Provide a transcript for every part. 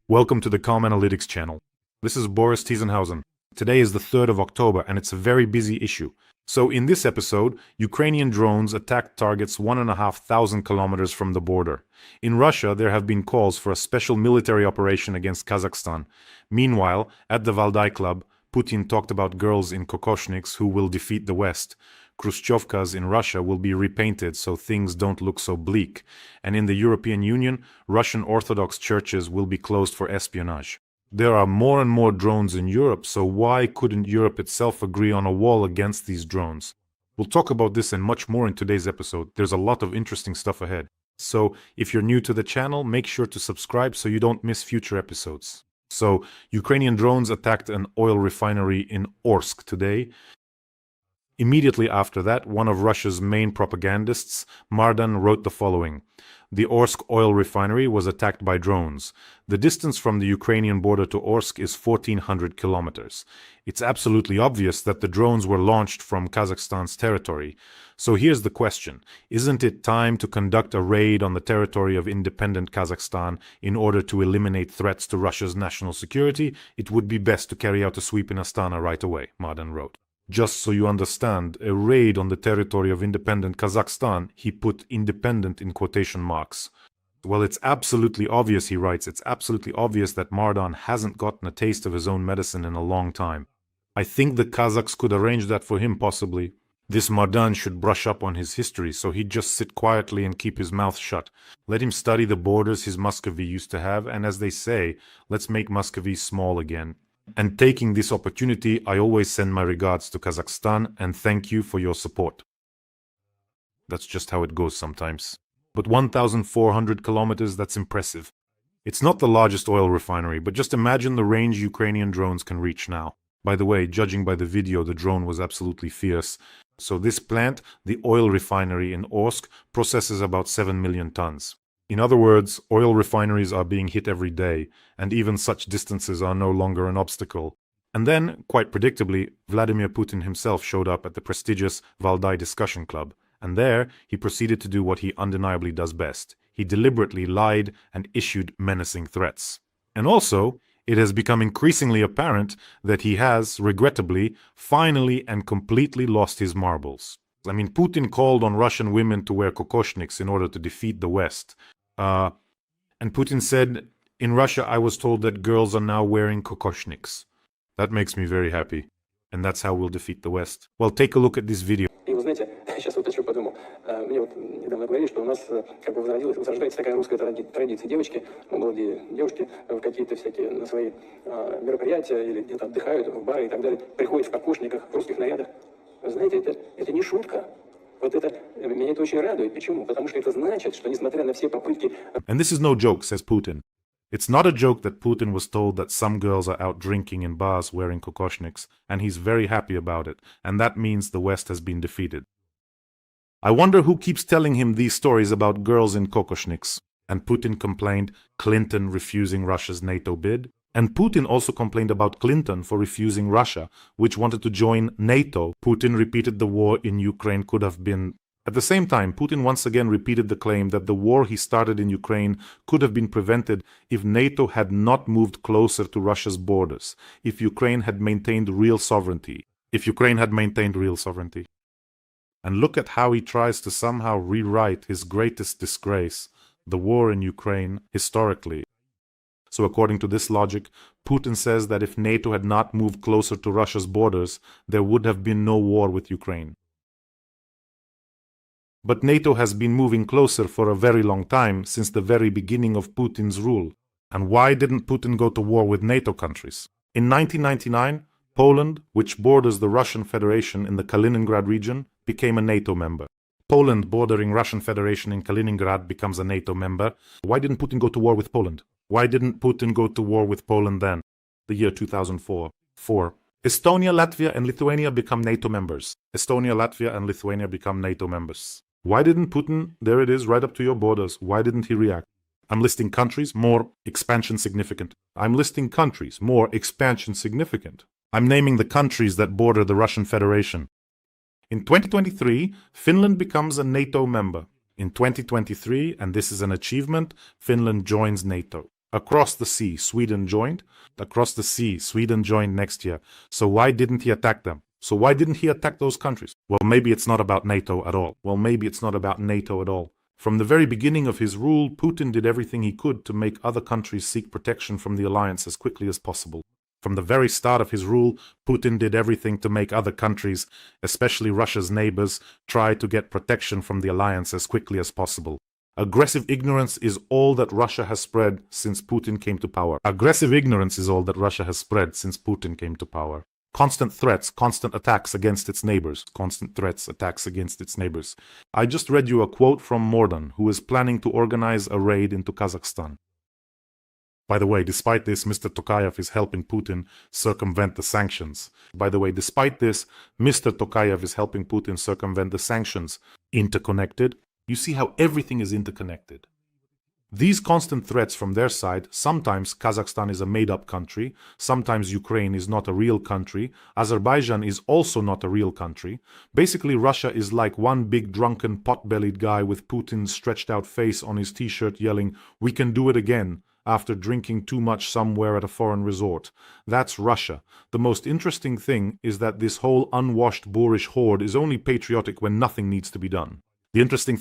Welcome to the Calm Analytics channel. This is Boris Tizengausen. Today is the 3rd of October and it's a very busy issue. So in this episode, Ukrainian drones attacked targets 1,500 kilometers from the border. In Russia, there have been calls for a special military operation against Kazakhstan. Meanwhile, at the Valdai Club, Putin talked about girls in kokoshniks who will defeat the West. Khrushchyovkas in Russia will be repainted so things don't look so bleak. And in the European Union, Russian Orthodox churches will be closed for espionage. There are more and more drones in Europe, so why couldn't Europe itself agree on a wall against these drones? We'll talk about this and much more in today's episode. There's a lot of interesting stuff ahead. So if you're new to the channel, make sure to subscribe so you don't miss future episodes. So Ukrainian drones attacked an oil refinery in Orsk today. Immediately after that, one of Russia's main propagandists, Mardan, wrote the following. The Orsk oil refinery was attacked by drones. The distance from the Ukrainian border to Orsk is 1,400 kilometers. It's absolutely obvious that the drones were launched from Kazakhstan's territory. So here's the question. Isn't it time to conduct a raid on the territory of independent Kazakhstan in order to eliminate threats to Russia's national security? It would be best to carry out a sweep in Astana right away, Mardan wrote. Just so you understand, a raid on the territory of independent Kazakhstan, he put independent in quotation marks. Well, it's absolutely obvious, he writes, it's absolutely obvious that Mardan hasn't gotten a taste of his own medicine in a long time. I think the Kazakhs could arrange that for him, possibly. This Mardan should brush up on his history, so he'd just sit quietly and keep his mouth shut. Let him study the borders his Muscovy used to have, and as they say, let's make Muscovy small again. And taking this opportunity, I always send my regards to Kazakhstan and thank you for your support. That's just how it goes sometimes. But 1,400 kilometers, that's impressive. It's not the largest oil refinery, but just imagine the range Ukrainian drones can reach now. By the way, judging by the video, the drone was absolutely fierce. So this plant, the oil refinery in Orsk, processes about 7 million tons. In other words, oil refineries are being hit every day, and even such distances are no longer an obstacle. And then, quite predictably, Vladimir Putin himself showed up at the prestigious Valdai Discussion Club, and there he proceeded to do what he undeniably does best. He deliberately lied and issued menacing threats. And also, it has become increasingly apparent that he has, regrettably, finally and completely lost his marbles. I mean, Putin called on Russian women to wear kokoshniks in order to defeat the West. And Putin said, in Russia I was told that girls are now wearing kokoshniks. That makes me very happy. And that's how we'll defeat the West. Well, take a look at this video. И вы знаете, сейчас вот еще подумал. Мне вот недавно говорили, что у нас как бы возрождается такая русская традиция. Девочки, молодые девушки в какие-то всякие на свои мероприятия или где-то отдыхают, в бары и так далее, приходят в кокошниках, в русских нарядах. Знаете, это не шутка. Вот это меня это очень радует. Почему? Потому что это значит, что несмотря на все попытки... And this is no joke, says Putin. It's not a joke that Putin was told that some girls are out drinking in bars wearing kokoshniks, and he's very happy about it, and that means the West has been defeated. I wonder who keeps telling him these stories about girls in kokoshniks. And Putin complained Clinton refusing Russia's NATO bid. And Putin also complained about Clinton for refusing Russia, which wanted to join NATO. Putin repeated the war in Ukraine could have been... At the same time, Putin once again repeated the claim that the war he started in Ukraine could have been prevented if NATO had not moved closer to Russia's borders, if Ukraine had maintained real sovereignty. And look at how he tries to somehow rewrite his greatest disgrace, the war in Ukraine, historically. So according to this logic, Putin says that if NATO had not moved closer to Russia's borders, there would have been no war with Ukraine. But NATO has been moving closer for a very long time, since the very beginning of Putin's rule. And why didn't Putin go to war with NATO countries? In 1999, Poland, which borders the Russian Federation in the Kaliningrad region, became a NATO member. Poland, bordering Russian Federation in Kaliningrad, becomes a NATO member. Why didn't Putin go to war with Poland? Why didn't Putin go to war with Poland then? The year 2004. 4. Estonia, Latvia, and Lithuania become NATO members. Why didn't Putin, there it is, right up to your borders, why didn't he react? I'm listing countries, more expansion significant. I'm naming the countries that border the Russian Federation. In 2023, Finland becomes a NATO member. In 2023, and this is an achievement, Finland joins NATO. Across the sea, Sweden joined. Across the sea, Sweden joined next year. So why didn't he attack them? So why didn't he attack those countries? Well, maybe it's not about NATO at all. From the very beginning of his rule, Putin did everything he could to make other countries seek protection from the alliance as quickly as possible. From the very start of his rule, Putin did everything to make other countries, especially Russia's neighbors, try to get protection from the alliance as quickly as possible. Aggressive ignorance is all that Russia has spread since Putin came to power. Constant threats, constant attacks against its neighbors. I just read you a quote from Mordan, who is planning to organize a raid into Kazakhstan. By the way, despite this, Mr. Tokayev is helping Putin circumvent the sanctions. Interconnected. You see how everything is interconnected. These constant threats from their side, sometimes Kazakhstan is a made-up country, sometimes Ukraine is not a real country, Azerbaijan is also not a real country. Basically, Russia is like one big drunken pot-bellied guy with Putin's stretched-out face on his t-shirt yelling, "We can do it again," after drinking too much somewhere at a foreign resort. That's Russia. The most interesting thing is that this whole unwashed boorish horde is only patriotic when nothing needs to be done. Shouting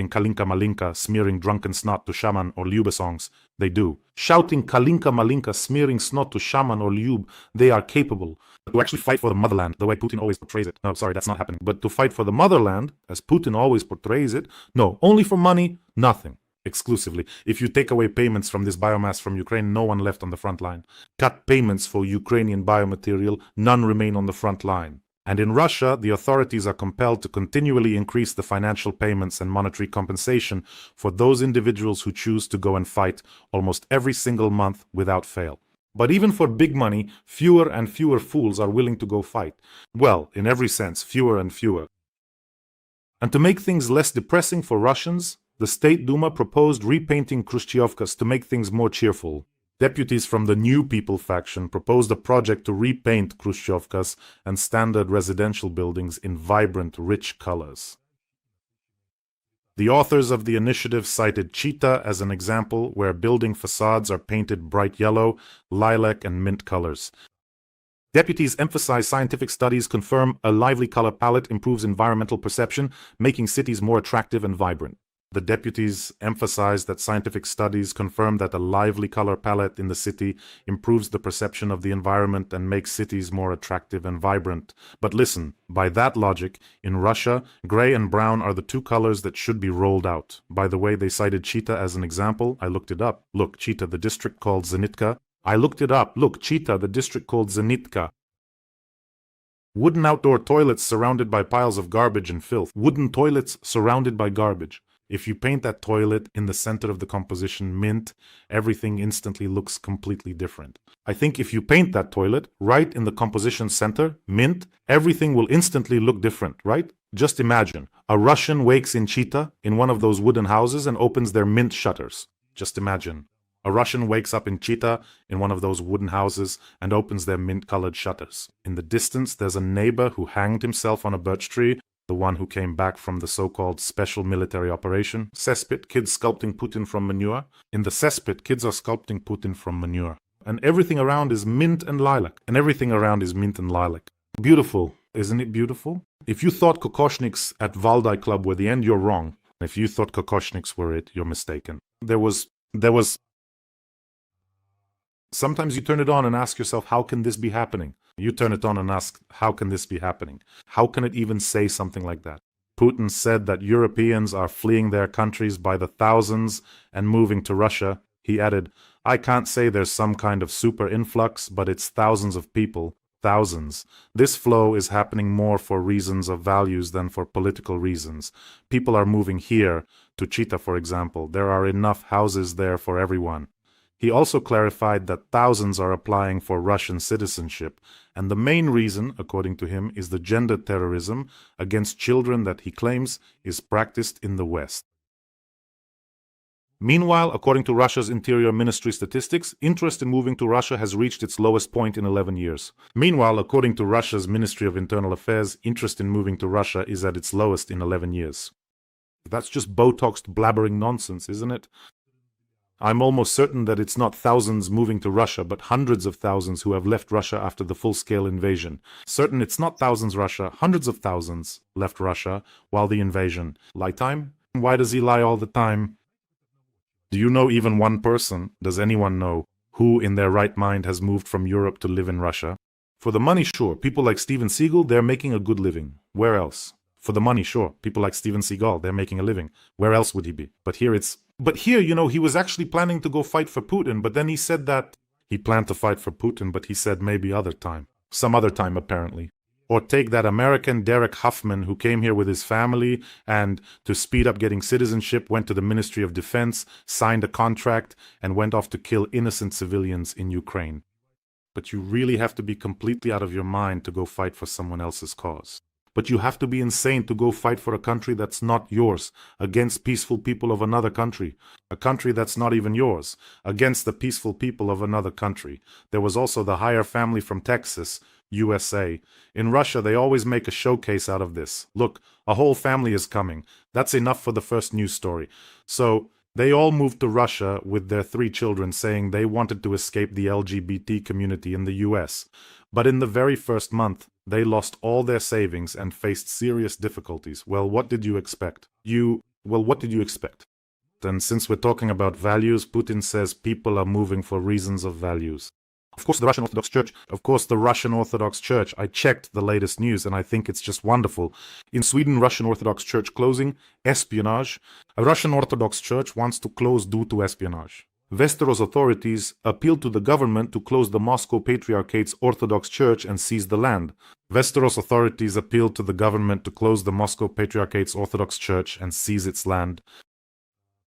Kalinka Malinka, smearing drunken snot to shaman or Lyuba songs. They do. Shouting Kalinka Malinka, smearing snot to shaman or Lyub, they are capable. To actually fight for the motherland, the way Putin always portrays it. No, sorry, that's not happening. But to fight for the motherland, as Putin always portrays it, no, only for money, nothing. Exclusively. If you take away payments from this biomass from Ukraine, no one left on the front line. Cut payments for Ukrainian biomaterial, none remain on the front line. And in Russia, the authorities are compelled to continually increase the financial payments and monetary compensation for those individuals who choose to go and fight almost every single month without fail. But even for big money, fewer and fewer fools are willing to go fight. Well, in every sense, fewer and fewer. And to make things less depressing for Russians, the State Duma proposed repainting Khrushchyovkas to make things more cheerful. Deputies from the New People faction proposed a project to repaint Khrushchyovkas and standard residential buildings in vibrant, rich colors. The authors of the initiative cited Chita as an example where building facades are painted bright yellow, lilac, and mint colors. Deputies emphasize scientific studies confirm a lively color palette improves environmental perception, making cities more attractive and vibrant. The deputies emphasize that scientific studies confirm that a lively color palette in the city improves the perception of the environment and makes cities more attractive and vibrant. But listen, by that logic, in Russia, gray and brown are the two colors that should be rolled out. By the way, they cited Chita as an example. I looked it up. Look, Chita, the district called Zenitka. Wooden outdoor toilets surrounded by piles of garbage and filth. Wooden toilets surrounded by garbage. If you paint that toilet in the center of the composition mint, everything instantly looks completely different. I think if you paint that toilet right in the composition center, mint, everything will instantly look different, right? Just imagine, a Russian wakes in Chita in one of those wooden houses and opens their mint shutters. Just imagine. A Russian wakes up in Chita in one of those wooden houses and opens their mint-colored shutters. In the distance, there's a neighbor who hanged himself on a birch tree, the one who came back from the so-called special military operation. Cesspit, kids sculpting Putin from manure. In the cesspit, kids are sculpting Putin from manure. And everything around is mint and lilac. Beautiful, isn't it beautiful? If you thought kokoshniks at Valdai Club were the end, you're wrong. If you thought kokoshniks were it, you're mistaken. There was... Sometimes you turn it on and ask yourself, how can this be happening? You turn it on and ask, how can this be happening? How can it even say something like that? Putin said that Europeans are fleeing their countries by the thousands and moving to Russia. He added, I can't say there's some kind of super influx, but it's thousands of people. Thousands. This flow is happening more for reasons of values than for political reasons. People are moving here, to Chita for example. There are enough houses there for everyone. He also clarified that thousands are applying for Russian citizenship, and the main reason, according to him, is the gender terrorism against children that he claims is practiced in the West. Meanwhile, according to Russia's Interior Ministry statistics, interest in moving to Russia has reached its lowest point in 11 years. Meanwhile, according to Russia's Ministry of Internal Affairs, interest in moving to Russia is at its lowest in 11 years. That's just Botoxed blabbering nonsense, isn't it? I'm almost certain that it's not thousands moving to Russia, but hundreds of thousands who have left Russia after the full-scale invasion. Certain it's not thousands Russia, hundreds of thousands left Russia while the invasion. Lie time? Why does he lie all the time? Do you know even one person, does anyone know, who in their right mind has moved from Europe to live in Russia? For the money, sure. People like Steven Seagal, they're making a good living. Where else? For the money, sure. People like Steven Seagal, they're making a living. Where else would he be? But here, he was actually planning to go fight for Putin, but then he said that he planned to fight for Putin, but he said maybe other time. Some other time, apparently. Or take that American Derek Huffman who came here with his family and, to speed up getting citizenship, went to the Ministry of Defense, signed a contract, and went off to kill innocent civilians in Ukraine. But you really have to be completely out of your mind to go fight for someone else's cause. But you have to be insane to go fight for a country that's not yours, against peaceful people of another country, a country that's not even yours, against the peaceful people of another country. There was also the Heyer family from Texas, USA. In Russia, they always make a showcase out of this. Look, a whole family is coming. That's enough for the first news story. So, they all moved to Russia with their 3 children, saying they wanted to escape the LGBT community in the US. But in the very first month, they lost all their savings and faced serious difficulties. Well, what did you expect? What did you expect? And since we're talking about values, Putin says people are moving for reasons of values. Of course, the Russian Orthodox Church. I checked the latest news and I think it's just wonderful. In Sweden, Russian Orthodox Church closing, espionage. A Russian Orthodox Church wants to close due to espionage. Westeros authorities appealed to the government to close the Moscow Patriarchate's Orthodox Church and seize the land. Westeros authorities appealed to the government to close the Moscow Patriarchate's Orthodox Church and seize its land.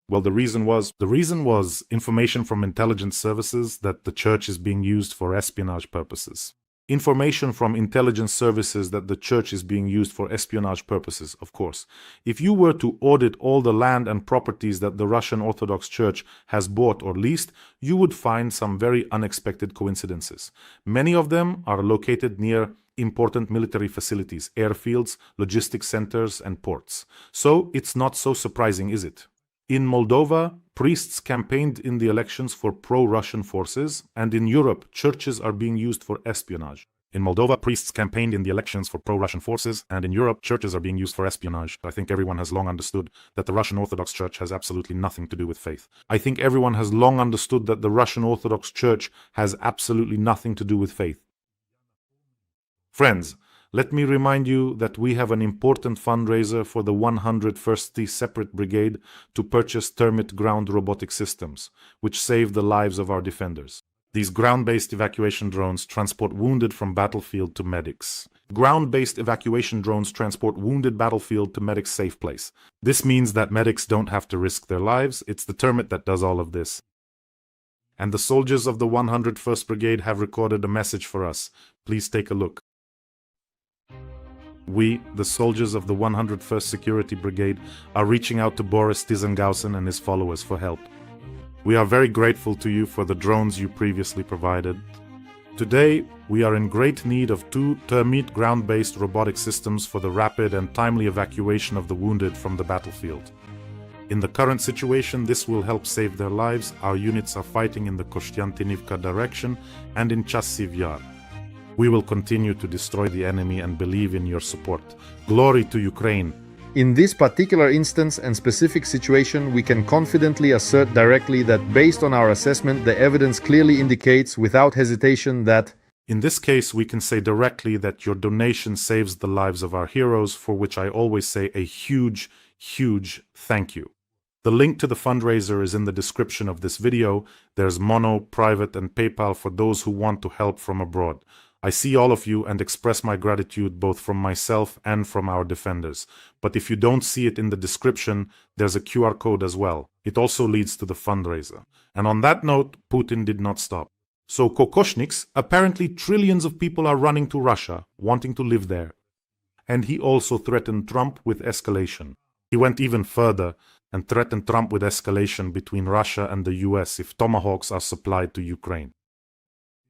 Well, the reason was information from intelligence services that the church is being used for espionage purposes. Information from intelligence services that the church is being used for espionage purposes, of course. If you were to audit all the land and properties that the Russian Orthodox Church has bought or leased, you would find some very unexpected coincidences. Many of them are located near important military facilities, airfields, logistics centers, and ports. So it's not so surprising, is it? In Moldova, priests campaigned in the elections for pro-Russian forces, and in Europe, churches are being used for espionage. In Moldova, priests campaigned in the elections for pro-Russian forces, and in Europe, churches are being used for espionage. I think everyone has long understood that the Russian Orthodox Church has absolutely nothing to do with faith. I think everyone has long understood that the Russian Orthodox Church has absolutely nothing to do with faith. Friends, let me remind you that we have an important fundraiser for the 101st Separate Brigade to purchase Termit ground robotic systems, which save the lives of our defenders. These ground-based evacuation drones transport wounded from battlefield to medics. Ground-based evacuation drones transport wounded battlefield to medics' safe place. This means that medics don't have to risk their lives. It's the Termit that does all of this. And the soldiers of the 101st Brigade have recorded a message for us. Please take a look. We, the soldiers of the 101st Security Brigade, are reaching out to Boris Tizengausen and his followers for help. We are very grateful to you for the drones you previously provided. Today, we are in great need of 2 Termit ground-based robotic systems for the rapid and timely evacuation of the wounded from the battlefield. In the current situation, this will help save their lives. Our units are fighting in the Kostiantinivka direction and in Chassiv Yar. We will continue to destroy the enemy and believe in your support. Glory to Ukraine! In this particular instance and specific situation, we can confidently assert directly that based on our assessment, the evidence clearly indicates without hesitation that in this case, we can say directly that your donation saves the lives of our heroes, for which I always say a huge, huge thank you. The link to the fundraiser is in the description of this video. There's Mono, Private, and PayPal for those who want to help from abroad. I see all of you and express my gratitude both from myself and from our defenders. But if you don't see it in the description, there's a QR code as well. It also leads to the fundraiser. And on that note, Putin did not stop. So kokoshniks, apparently trillions of people are running to Russia, wanting to live there. And he also threatened Trump with escalation. He went even further and threatened Trump with escalation between Russia and the US if tomahawks are supplied to Ukraine.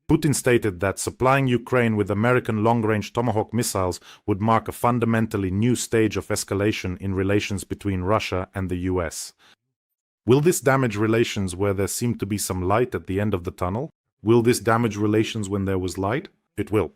Putin stated that supplying Ukraine with American long-range Tomahawk missiles would mark a fundamentally new stage of escalation in relations between Russia and the US. Will this damage relations where there seemed to be some light at the end of the tunnel? Will this damage relations when there was light? It will.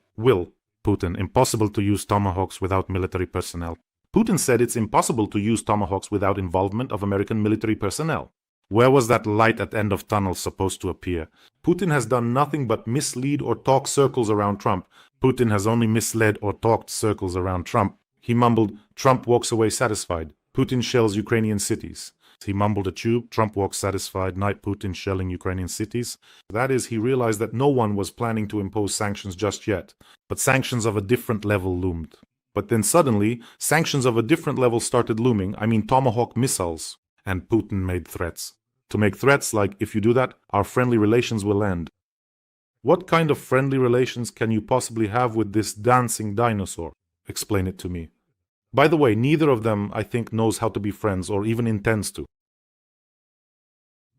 Putin, impossible to use Tomahawks without military personnel. Putin said it's impossible to use Tomahawks without involvement of American military personnel. Where was that light at end of tunnel supposed to appear? Putin has done nothing but mislead or talk circles around Trump. Putin has only misled or talked circles around Trump. He mumbled, Trump walks away satisfied. Putin shells Ukrainian cities. He mumbled a tube, Trump walks satisfied, night Putin shelling Ukrainian cities. That is, he realized that no one was planning to impose sanctions just yet, but sanctions of a different level loomed. But then suddenly, sanctions of a different level started looming, I mean Tomahawk missiles, and Putin made threats. To make threats like, if you do that, our friendly relations will end. What kind of friendly relations can you possibly have with this dancing dinosaur? Explain it to me. By the way, neither of them, I think, knows how to be friends or even intends to.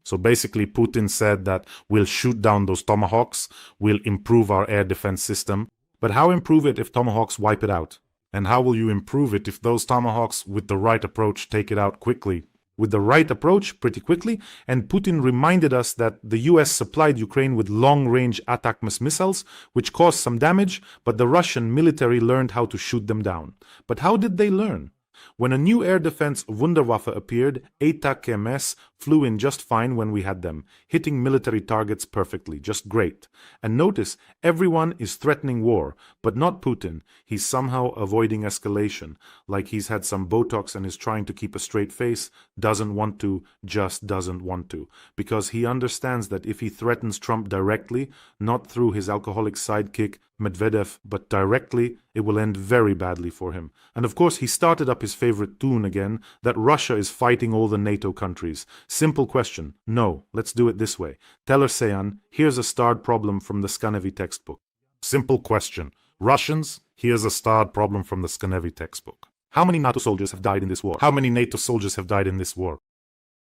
So basically, Putin said that we'll shoot down those Tomahawks, we'll improve our air defense system. But how improve it if Tomahawks wipe it out? And how will you improve it if those Tomahawks, with the right approach, take it out quickly? With the right approach, pretty quickly, and Putin reminded us that the US supplied Ukraine with long-range ATACMS missiles, which caused some damage, but the Russian military learned how to shoot them down. But how did they learn? When a new air defense Wunderwaffe appeared, ATACMS flew in just fine when we had them, hitting military targets perfectly, just great. And notice, everyone is threatening war, but not Putin. He's somehow avoiding escalation, like he's had some Botox and is trying to keep a straight face, doesn't want to, just doesn't want to. Because he understands that if he threatens Trump directly, not through his alcoholic sidekick, Medvedev, but directly, it will end very badly for him. And of course, he started up his favorite tune again, that Russia is fighting all the NATO countries. Simple question. No, let's do it this way. Teller Seyan, here's a starred problem from the Skanevi textbook. Simple question. Russians, here's a starred problem from the Skanevi textbook. How many NATO soldiers have died in this war? How many NATO soldiers have died in this war?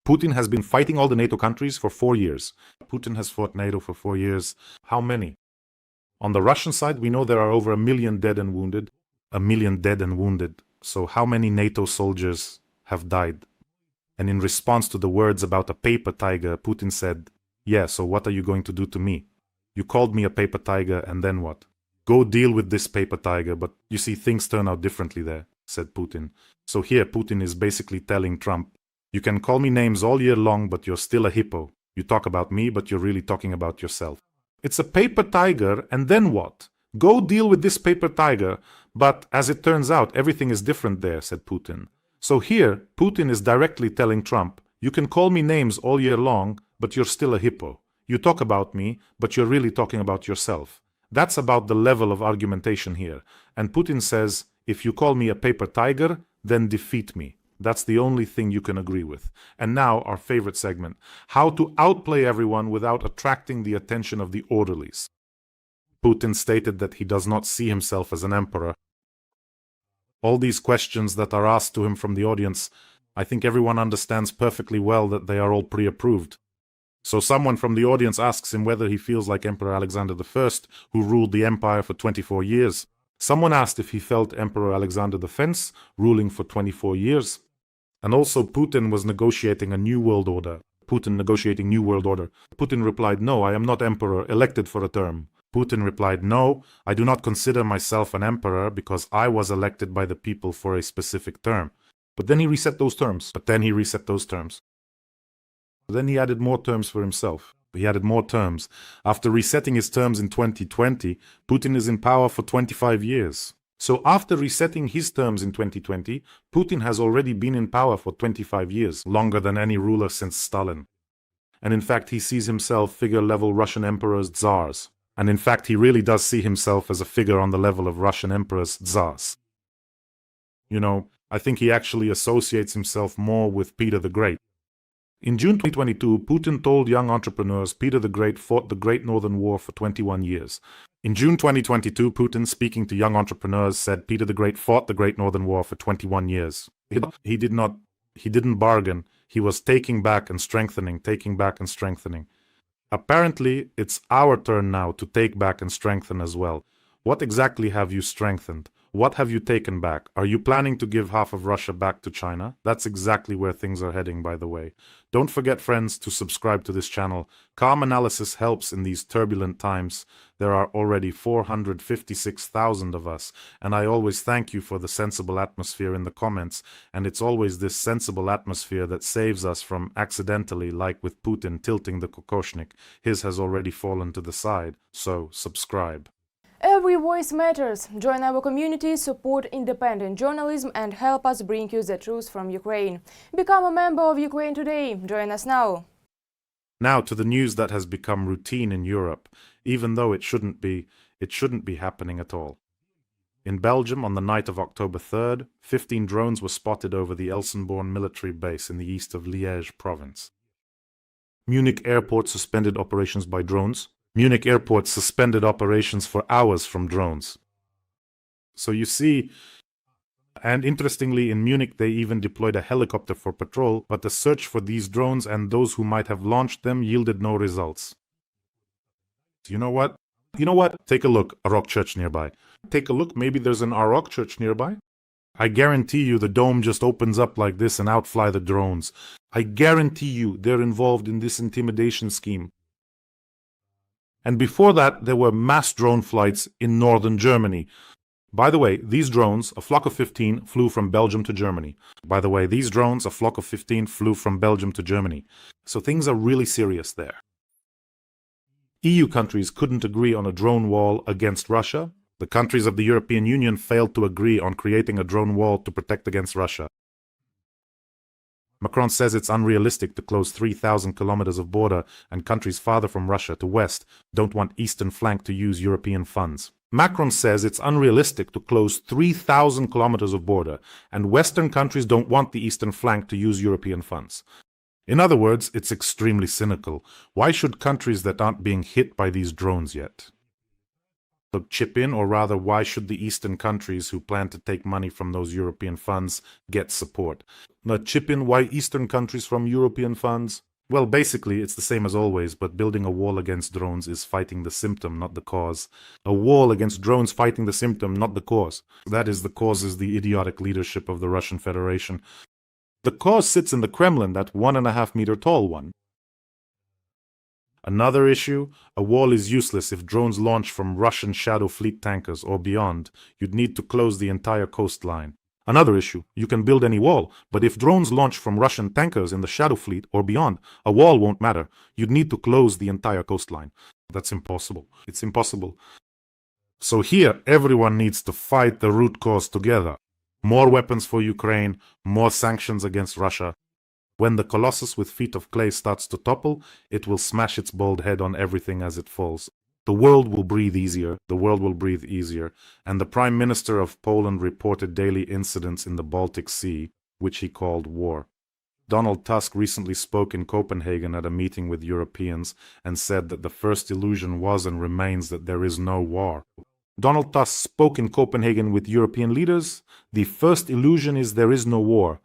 Putin has been fighting all the NATO countries for 4 years. Putin has fought NATO for 4 years. How many? On the Russian side, we know there are over 1 million dead and wounded. 1 million dead and wounded. So how many NATO soldiers have died? And in response to the words about a paper tiger, Putin said, yeah, so what are you going to do to me? You called me a paper tiger, and then what? Go deal with this paper tiger, but you see, things turn out differently there, said Putin. So here, Putin is basically telling Trump, you can call me names all year long, but you're still a hippo. You talk about me, but you're really talking about yourself. It's a paper tiger, and then what? Go deal with this paper tiger, but as it turns out, everything is different there, said Putin. So here, Putin is directly telling Trump, you can call me names all year long, but you're still a hippo. You talk about me, but you're really talking about yourself. That's about the level of argumentation here. And Putin says, if you call me a paper tiger, then defeat me. That's the only thing you can agree with. And now, our favorite segment, how to outplay everyone without attracting the attention of the orderlies. Putin stated that he does not see himself as an emperor. All these questions that are asked to him from the audience, I think everyone understands perfectly well that they are all pre-approved. So someone from the audience asks him whether he feels like Emperor Alexander I, who ruled the empire for 24 years. Someone asked if he felt Emperor Alexander the Fence, ruling for 24 years. And also Putin was negotiating a new world order. Putin negotiating new world order. Putin replied, no, I am not emperor, elected for a term. Putin replied, no, I do not consider myself an emperor because I was elected by the people for a specific term. But then he reset those terms. Then he added more terms for himself. He added more terms. After resetting his terms in 2020, Putin is in power for 25 years. So after resetting his terms in 2020, Putin has already been in power for 25 years, longer than any ruler since Stalin. And in fact, he sees himself figure-level Russian emperors, tsars. And in fact, he really does see himself as a figure on the level of Russian emperors, tsars. You know, I think he actually associates himself more with Peter the Great. In June 2022, Putin told young entrepreneurs Peter the Great fought the Great Northern War for 21 years. In June 2022, Putin, speaking to young entrepreneurs, said Peter the Great fought the Great Northern War for 21 years. He didn't bargain. He was taking back and strengthening, taking back and strengthening. Apparently, it's our turn now to take back and strengthen as well. What exactly have you strengthened? What have you taken back? Are you planning to give half of Russia back to China? That's exactly where things are heading, by the way. Don't forget, friends, to subscribe to this channel. Calm analysis helps in these turbulent times. There are already 456,000 of us, and I always thank you for the sensible atmosphere in the comments, and it's always this sensible atmosphere that saves us from accidentally, like with Putin tilting the kokoshnik. His has already fallen to the side, so subscribe. Every voice matters. Join our community, support independent journalism and help us bring you the truth from Ukraine. Become a member of Ukraine Today. Join us now. Now to the news that has become routine in Europe, even though it shouldn't be happening at all. In Belgium, on the night of October 3rd, 15 drones were spotted over the Elsenborn military base in the east of Liège province. Munich airport suspended operations by drones. Munich airport suspended operations for hours from drones. So you see, and interestingly, in Munich they even deployed a helicopter for patrol, but the search for these drones and those who might have launched them yielded no results. You know what? Take a look, a rock church nearby. Take a look, maybe there's an rock church nearby. I guarantee you the dome just opens up like this and out fly the drones. I guarantee you they're involved in this intimidation scheme. And before that, there were mass drone flights in northern Germany. By the way, these drones, a flock of 15, flew from Belgium to Germany. So things are really serious there. EU countries couldn't agree on a drone wall against Russia. The countries of the European Union failed to agree on creating a drone wall to protect against Russia. Macron says it's unrealistic to close 3,000 kilometers of border, and countries farther from Russia to west don't want eastern flank to use European funds. Macron says it's unrealistic to close 3,000 kilometers of border, and western countries don't want the eastern flank to use European funds. In other words, it's extremely cynical. Why should countries that aren't being hit by these drones yet chip in, or rather, why should the eastern countries who plan to take money from those European funds get support? Chip in, why eastern countries from European funds? Well, basically, it's the same as always, but building a wall against drones is fighting the symptom, not the cause. A wall against drones fighting the symptom, not the cause. That is, the cause is the idiotic leadership of the Russian Federation. The cause sits in the Kremlin, that 1.5 meter tall one. Another issue, a wall is useless if drones launch from Russian Shadow Fleet tankers or beyond. You'd need to close the entire coastline. Another issue, you can build any wall, but if drones launch from Russian tankers in the Shadow Fleet or beyond, a wall won't matter. You'd need to close the entire coastline. That's impossible. It's impossible. So here, everyone needs to fight the root cause together. More weapons for Ukraine, more sanctions against Russia. When the colossus with feet of clay starts to topple, it will smash its bald head on everything as it falls. The world will breathe easier, and the Prime Minister of Poland reported daily incidents in the Baltic Sea, which he called war. Donald Tusk recently spoke in Copenhagen at a meeting with Europeans and said that the first illusion was and remains that there is no war. Donald Tusk spoke in Copenhagen with European leaders. The first illusion is there is no war.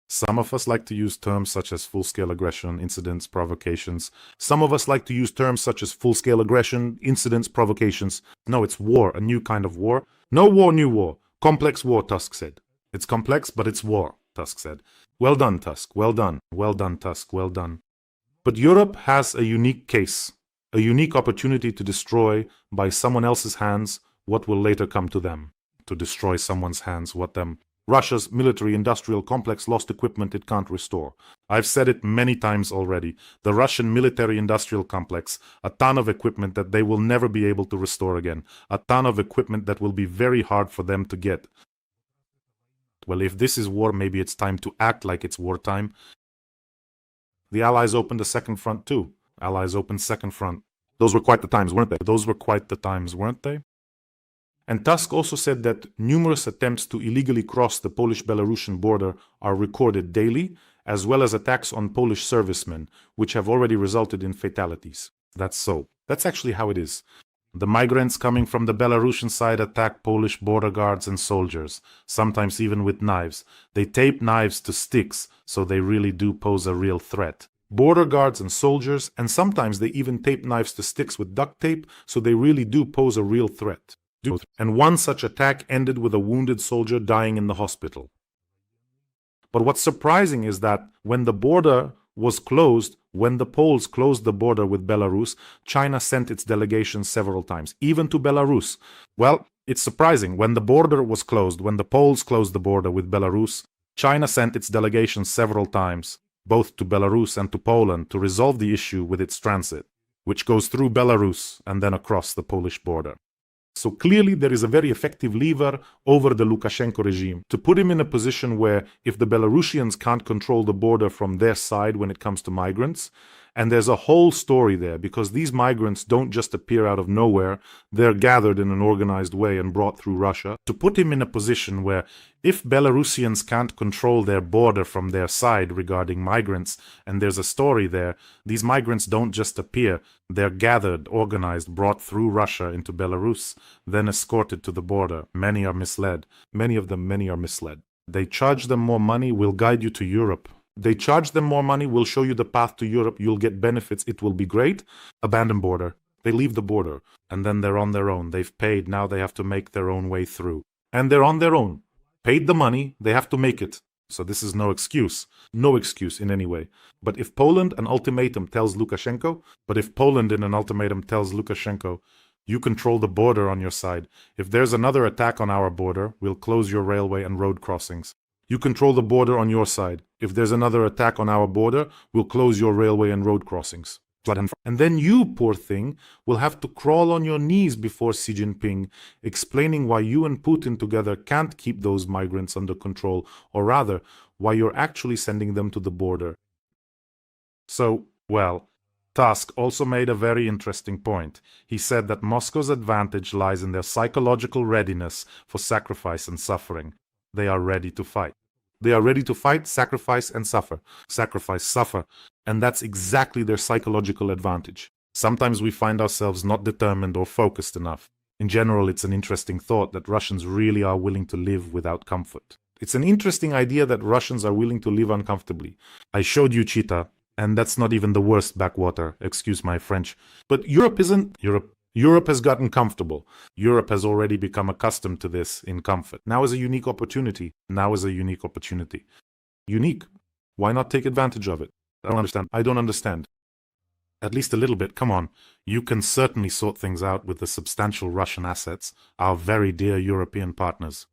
Some of us like to use terms such as full-scale aggression, incidents, provocations. Some of us like to use terms such as full-scale aggression, incidents, provocations. No, it's war, a new kind of war. No war, new war. Complex war, Tusk said. It's complex, but it's war, Tusk said. Well done, Tusk. Well done. Well done, Tusk. Well done. But Europe has a unique case, a unique opportunity to destroy by someone else's hands what will later come to them. To destroy someone's hands what them. Russia's military-industrial complex lost equipment it can't restore. I've said it many times already. The Russian military-industrial complex, a ton of equipment that they will never be able to restore again. A ton of equipment that will be very hard for them to get. Well, if this is war, maybe it's time to act like it's wartime. The Allies opened a second front too. Allies opened second front. Those were quite the times, weren't they? And Tusk also said that numerous attempts to illegally cross the Polish-Belarusian border are recorded daily, as well as attacks on Polish servicemen, which have already resulted in fatalities. That's so. That's actually how it is. The migrants coming from the Belarusian side attack Polish border guards and soldiers, sometimes even with knives. They tape knives to sticks, so they really do pose a real threat. border guards and soldiers, and sometimes they even tape knives to sticks with duct tape, so they really do pose a real threat. And one such attack ended with a wounded soldier dying in the hospital. But what's surprising is that when the border was closed, when the Poles closed the border with Belarus, China sent its delegations several times, even to Belarus. Well, it's surprising. When the border was closed, when the Poles closed the border with Belarus, China sent its delegations several times, both to Belarus and to Poland, to resolve the issue with its transit, which goes through Belarus and then across the Polish border. So clearly there is a very effective lever over the Lukashenko regime to put him in a position where if the Belarusians can't control the border from their side when it comes to migrants, and there's a whole story there because these migrants don't just appear out of nowhere, they're gathered in an organized way and brought through Russia, to put him in a position where if Belarusians can't control their border from their side regarding migrants, and there's a story there, these migrants don't just appear, they're gathered, organized, brought through Russia into Belarus, then escorted to the border. Many are misled. Many are misled. They charge them more money, we'll guide you to Europe. They charge them more money, we'll show you the path to Europe, you'll get benefits, it will be great. Abandon border. They leave the border, and then they're on their own. They've paid, now they have to make their own way through. And they're on their own. Paid the money, they have to make it. So this is no excuse. No excuse in any way. But if Poland in an ultimatum tells Lukashenko, you control the border on your side. If there's another attack on our border, we'll close your railway and road crossings. You control the border on your side. If there's another attack on our border, we'll close your railway and road crossings. And then you, poor thing, will have to crawl on your knees before Xi Jinping, explaining why you and Putin together can't keep those migrants under control, or rather, why you're actually sending them to the border. So, well, Tusk also made a very interesting point. He said that Moscow's advantage lies in their psychological readiness for sacrifice and suffering. They are ready to fight. They are ready to fight, sacrifice, and suffer. Sacrifice, suffer. And that's exactly their psychological advantage. Sometimes we find ourselves not determined or focused enough. In general, it's an interesting thought that Russians really are willing to live without comfort. It's an interesting idea that Russians are willing to live uncomfortably. I showed you Chita, and that's not even the worst backwater, excuse my French. But Europe isn't Europe. Europe has gotten comfortable. Europe has already become accustomed to this in comfort. Now is a unique opportunity. Unique. Why not take advantage of it? I don't understand. At least a little bit, come on. You can certainly sort things out with the substantial Russian assets, our very dear European partners.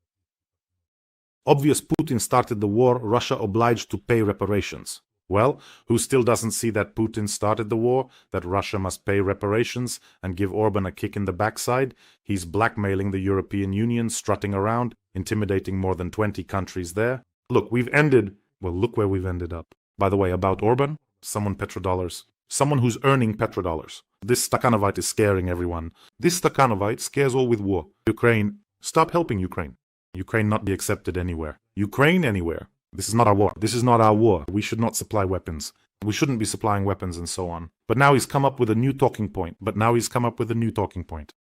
Obvious Putin started the war, Russia obliged to pay reparations. Well, who still doesn't see that Putin started the war, that Russia must pay reparations and give Orban a kick in the backside? He's blackmailing the European Union, strutting around, intimidating more than 20 countries there. Look where we've ended up. By the way, about Orban, someone who's earning petrodollars. This Stakhanovite is scaring everyone. This Stakhanovite scares all with war. Ukraine, stop helping Ukraine. Ukraine not be accepted anywhere. Ukraine anywhere. This is not our war. We should not supply weapons. We shouldn't be supplying weapons and so on. But now he's come up with a new talking point.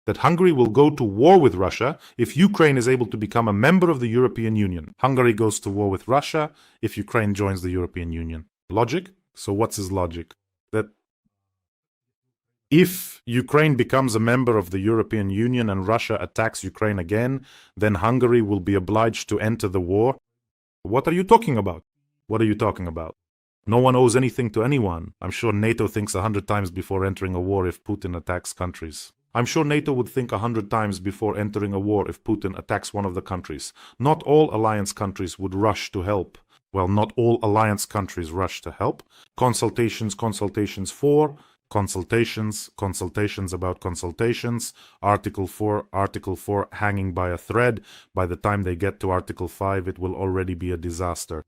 That Hungary will go to war with Russia if Ukraine is able to become a member of the European Union. Hungary goes to war with Russia if Ukraine joins the European Union. Logic? So what's his logic? That if Ukraine becomes a member of the European Union and Russia attacks Ukraine again, then Hungary will be obliged to enter the war. What are you talking about? No one owes anything to anyone. I'm sure NATO thinks 100 times before entering a war if Putin attacks countries. I'm sure NATO would think 100 times before entering a war if Putin attacks one of the countries. Not all alliance countries would rush to help. Well, not all alliance countries rush to help. Consultations about consultations. Article 4 hanging by a thread. By the time they get to Article 5, it will already be a disaster.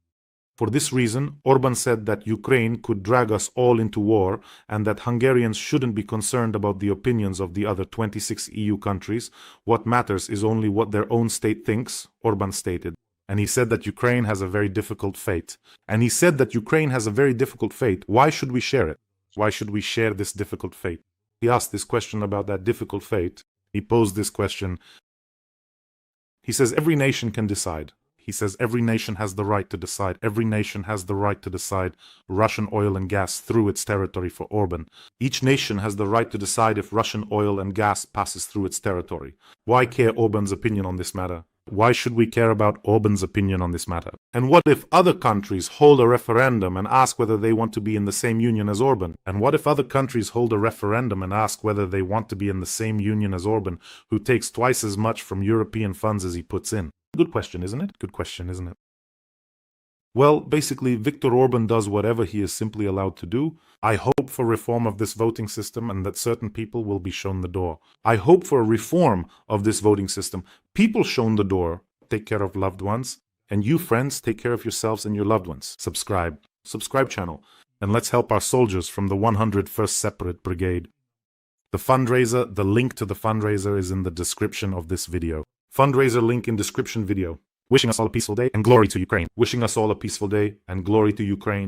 For this reason, Orban said that Ukraine could drag us all into war and that Hungarians shouldn't be concerned about the opinions of the other 26 EU countries. What matters is only what their own state thinks, Orban stated. And he said that Ukraine has a very difficult fate. Why should we share it? Why should we share this difficult fate? He asked this question about that difficult fate. He posed this question. He says every nation can decide. He says every nation has the right to decide. Every nation has the right to decide Russian oil and gas through its territory for Orban. Each nation has the right to decide if Russian oil and gas passes through its territory. Why care Orban's opinion on this matter? Why should we care about Orban's opinion on this matter? And what if other countries hold a referendum and ask whether they want to be in the same union as Orban? And what if other countries hold a referendum and ask whether they want to be in the same union as Orban, who takes twice as much from European funds as he puts in? Good question, isn't it? Good question, isn't it? Well, basically, Viktor Orban does whatever he is simply allowed to do. I hope for reform of this voting system and that certain people will be shown the door. I hope for a reform of this voting system. People shown the door, take care of loved ones. And you, friends, take care of yourselves and your loved ones. Subscribe channel. And let's help our soldiers from the 101st Separate Brigade. The fundraiser, the link to the fundraiser is in the description of this video. Fundraiser link in description video. Wishing us all a peaceful day and glory to Ukraine. Wishing us all a peaceful day and glory to Ukraine.